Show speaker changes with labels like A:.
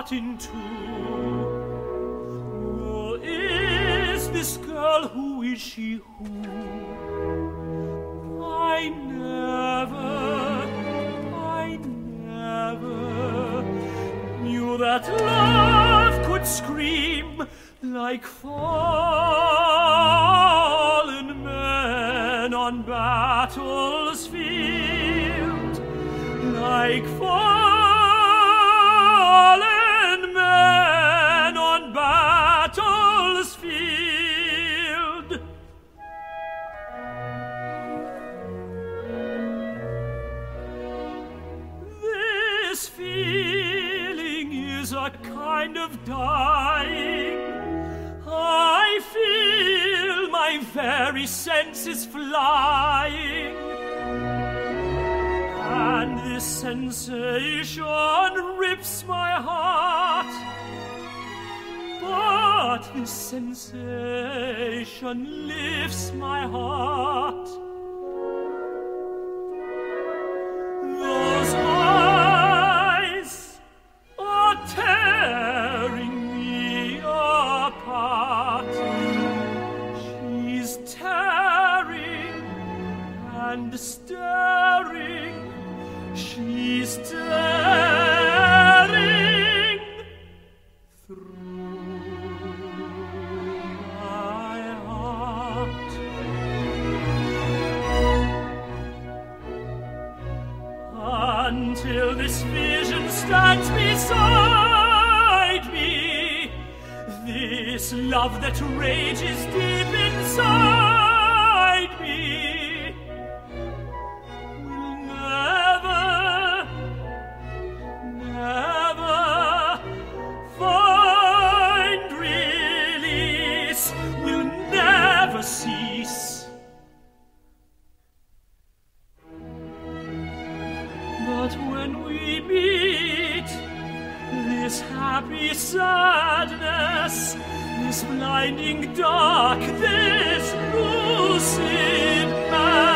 A: cut in two. Who is this girl? Who is she? Who? I never knew that love could scream like fallen men on battle's field, like fallen men on battle's field. This feeling is a kind of dying. I feel my very senses flying, and this sensation rips my heart. But this sensation lifts my heart. Those eyes are tearing me apart. She's tearing and staring. She's staring through my heart. Until this vision stands beside me, this love that rages deep inside me will never find release, will never cease. But when we meet, this happy sadness, this blinding dark, this lucid madness,